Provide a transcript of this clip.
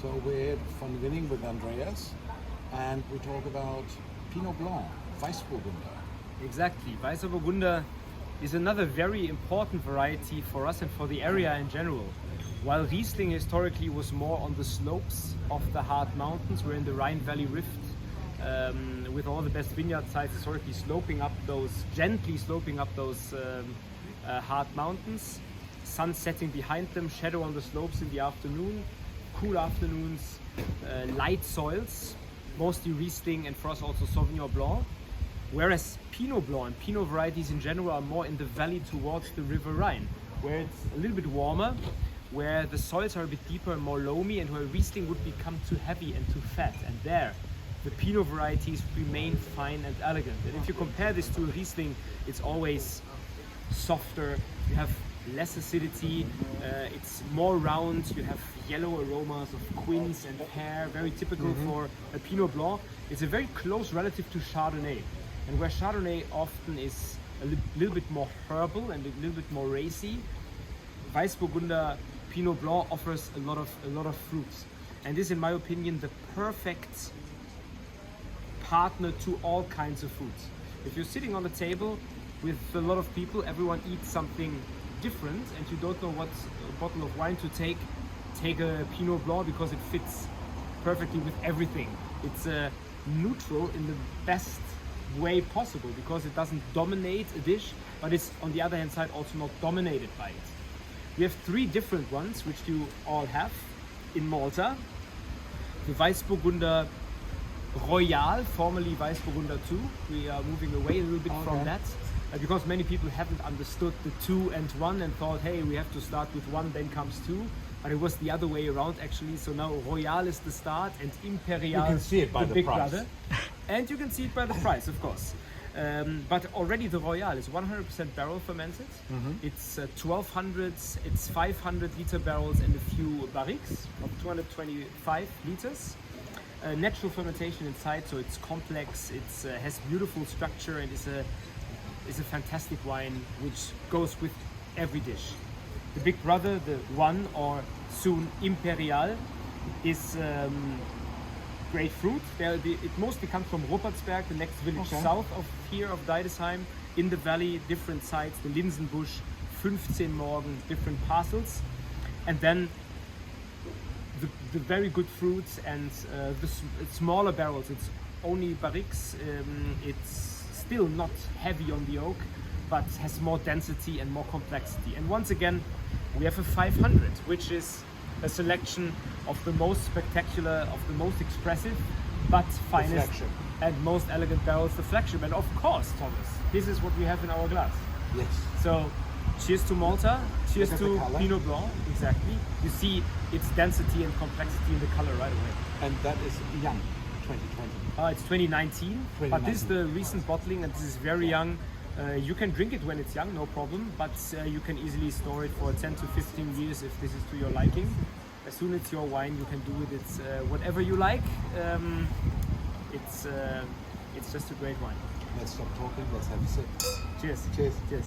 So we're from Winning with Andreas, and we talk about Pinot Blanc, Weißburgunder. Exactly. Weisser Burgunder is another very important variety for us and for the area in general. While Riesling historically was more on the slopes of the hard mountains, we're in the Rhine Valley Rift, with all the best vineyard sites historically gently sloping up those hard mountains. Sun setting behind them, shadow on the slopes in the afternoon, cool afternoons, light soils, mostly Riesling and for us also Sauvignon Blanc. Whereas Pinot Blanc and Pinot varieties in general are more in the valley towards the River Rhine, where it's a little bit warmer, where the soils are a bit deeper and more loamy, and where Riesling would become too heavy and too fat. And there, the Pinot varieties remain fine and elegant. And if you compare this to a Riesling, it's always softer, you have less acidity, it's more round, you have yellow aromas of quince and pear, very typical for a Pinot Blanc. It's a very close relative to Chardonnay. And where Chardonnay often is a little bit more herbal and a little bit more racy, Weißburgunder Pinot Blanc offers a lot of fruits. And this, in my opinion, the perfect partner to all kinds of foods. If you're sitting on a table with a lot of people, everyone eats something different, and you don't know what bottle of wine to take a Pinot Blanc because it fits perfectly with everything. It's neutral in the best way possible because it doesn't dominate a dish, but it's on the other hand side also not dominated by it. We have three different ones which you all have in Malta. The Weißburgunder Royal, formerly Weißburgunder 2. We are moving away a little bit from that because many people haven't understood the 2 and 1 and thought, hey, we have to start with 1, then comes 2. But it was the other way around actually. So now Royal is the start and Imperial, you can see it by the big price. brother. And you can see it by the price, of course. But already the Royal is 100% barrel fermented. It's 1200, it's 500 liter barrels and a few barriques of 225 liters. Natural fermentation inside, so it's complex, it has beautiful structure, and is a fantastic wine which goes with every dish. The big brother, the 1 or soon Imperial, is grapefruit. It mostly comes from Ruppertsberg, the next village south of here, of Deidesheim. In the valley, different sites, the Linsenbusch, 15 Morgen, different parcels. And then the very good fruits and the smaller barrels. It's only barriques. It's still not heavy on the oak, but has more density and more complexity. And once again, we have a 500, which is a selection of the most spectacular, of the most expressive, but finest and most elegant barrels, the flagship. And of course, Thomas, this is what we have in our glass. Yes. So, cheers to Malta, cheers to Pinot Blanc, exactly. You see its density and complexity in the color right away. And that is young, 2020. It's 2019, but this is the recent bottling and this is very young. You can drink it when it's young, no problem, but you can easily store it for 10 to 15 years if this is to your liking. As soon as it's your wine, you can do with it whatever you like. It's just a great wine. Let's stop talking, let's have a sip. Cheers. Cheers. Cheers.